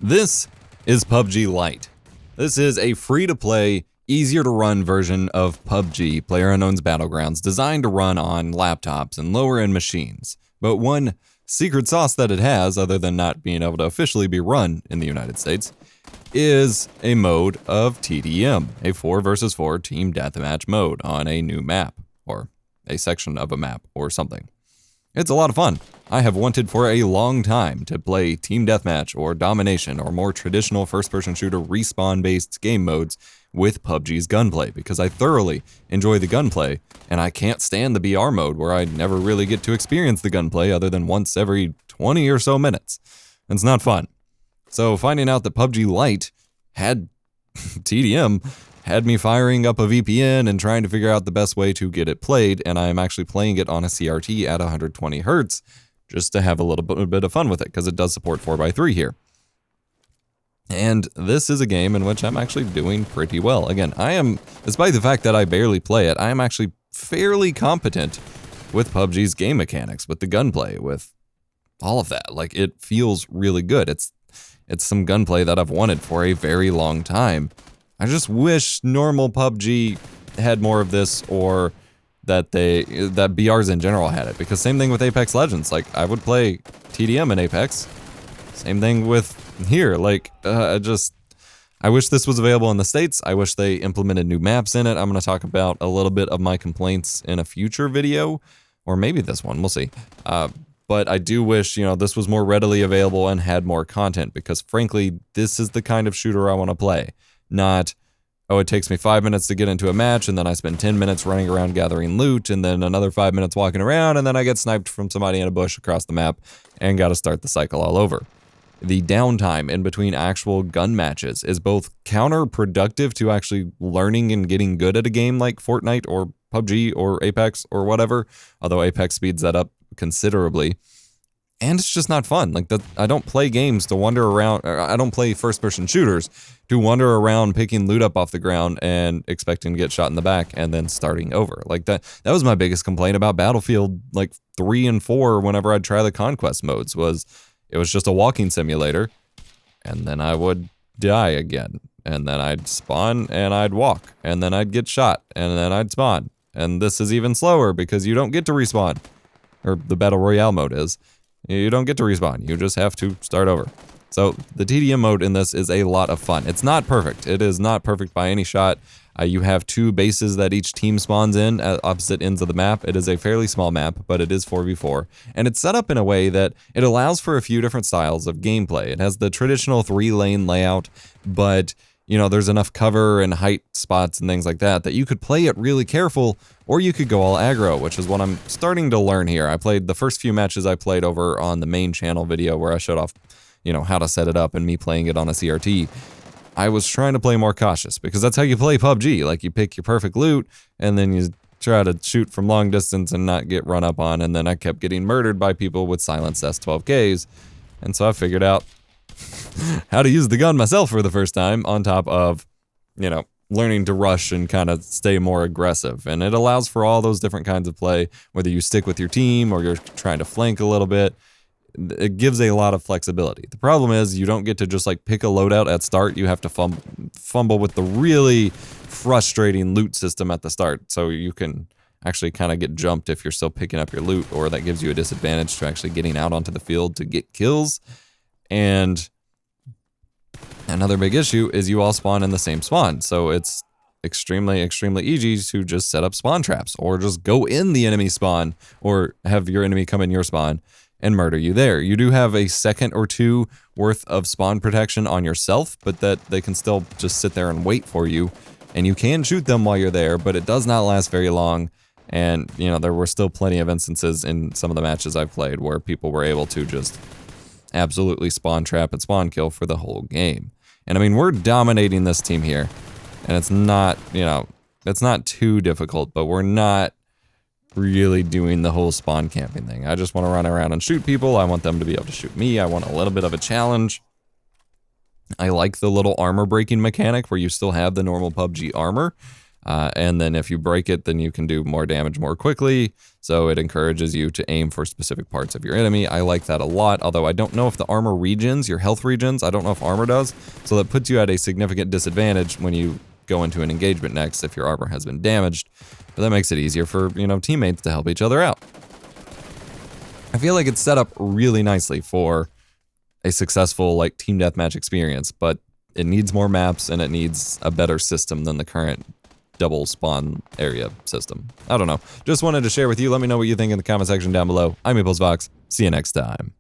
This is PUBG Lite. This is a free-to-play, easier-to-run version of PUBG, PlayerUnknown's Battlegrounds, designed to run on laptops and lower-end machines. But one secret sauce that it has, other than not being able to officially be run in the United States, is a mode of TDM, a 4 versus 4 team deathmatch mode on a new map, or a section of a map, or something. It's a lot of fun. I have wanted for a long time to play Team Deathmatch or Domination or more traditional first-person shooter respawn-based game modes with PUBG's gunplay, because I thoroughly enjoy the gunplay, and I can't stand the BR mode where I never really get to experience the gunplay other than once every 20 or so minutes. It's not fun. So finding out that PUBG Lite had TDM had me firing up a VPN and trying to figure out the best way to get it played, and I'm actually playing it on a CRT at 120 hertz just to have a little bit of fun with it, because it does support 4x3 here. And this is a game in which I'm actually doing pretty well. Again, I am, despite the fact that I barely play it, I am actually fairly competent with PUBG's game mechanics, with the gunplay, with all of that. Like, it feels really good. It's some gunplay that I've wanted for a very long time. I just wish normal PUBG had more of this, or that BRs in general had it, because same thing with Apex Legends. Like, I would play TDM in Apex. Same thing with here. Like, I wish this was available in the States. I wish they implemented new maps in it. I'm going to talk about a little bit of my complaints in a future video, or maybe this one, we'll see. But I do wish, this was more readily available and had more content, because frankly, this is the kind of shooter I want to play. Not, oh, it takes me 5 minutes to get into a match, and then I spend 10 minutes running around gathering loot, and then another 5 minutes walking around, and then I get sniped from somebody in a bush across the map, and gotta start the cycle all over. The downtime in between actual gun matches is both counterproductive to actually learning and getting good at a game like Fortnite or PUBG or Apex or whatever, although Apex speeds that up considerably. And it's just not fun. Like, I don't play games to wander around. I don't play first-person shooters to wander around picking loot up off the ground and expecting to get shot in the back and then starting over. Like, that was my biggest complaint about Battlefield, like 3 and 4, whenever I'd try the conquest modes, was it was just a walking simulator, and then I would die again, and then I'd spawn and I'd walk, and then I'd get shot, and then I'd spawn. And this is even slower because you don't get to respawn, or the Battle Royale mode is. You don't get to respawn, you just have to start over. So the TDM mode in this is a lot of fun. It's not perfect. It is not perfect by any shot. You have 2 bases that each team spawns in at opposite ends of the map. It is a fairly small map, but it is 4v4. And it's set up in a way that it allows for a few different styles of gameplay. It has the traditional 3-lane layout, but there's enough cover and height spots and things like that you could play it really careful, or you could go all aggro, which is what I'm starting to learn here. I played the first few matches I played over on the main channel video where I showed off, how to set it up and me playing it on a CRT. I was trying to play more cautious, because that's how you play PUBG. Like, you pick your perfect loot, and then you try to shoot from long distance and not get run up on, and then I kept getting murdered by people with silenced S12Ks, and so I figured out how to use the gun myself for the first time, on top of, learning to rush and kind of stay more aggressive. And it allows for all those different kinds of play, whether you stick with your team or you're trying to flank a little bit. It gives a lot of flexibility. The problem is you don't get to just like pick a loadout at start. You have to fumble with the really frustrating loot system at the start, so you can actually kind of get jumped if you're still picking up your loot, or that gives you a disadvantage to actually getting out onto the field to get kills. And another big issue is you all spawn in the same spawn, so it's extremely easy to just set up spawn traps, or just go in the enemy spawn, or have your enemy come in your spawn and murder you there. You do have a second or 2 worth of spawn protection on yourself, but that they can still just sit there and wait for you, and you can shoot them while you're there, but it does not last very long. And there were still plenty of instances in some of the matches I've played where people were able to just absolutely spawn trap and spawn kill for the whole game. And I mean, we're dominating this team here, and it's not, it's not too difficult, but we're not really doing the whole spawn camping thing. I just want to run around and shoot people. I want them to be able to shoot me. I want a little bit of a challenge. I like the little armor breaking mechanic where you still have the normal PUBG armor. And then if you break it, then you can do more damage more quickly. So it encourages you to aim for specific parts of your enemy. I like that a lot, although I don't know if the armor regens, your health regens, I don't know if armor does. So that puts you at a significant disadvantage when you go into an engagement next if your armor has been damaged. But that makes it easier for, teammates to help each other out. I feel like it's set up really nicely for a successful team deathmatch experience, but it needs more maps and it needs a better system than the current double spawn area system. I don't know. Just wanted to share with you. Let me know what you think in the comment section down below. I'm EposVox. See you next time.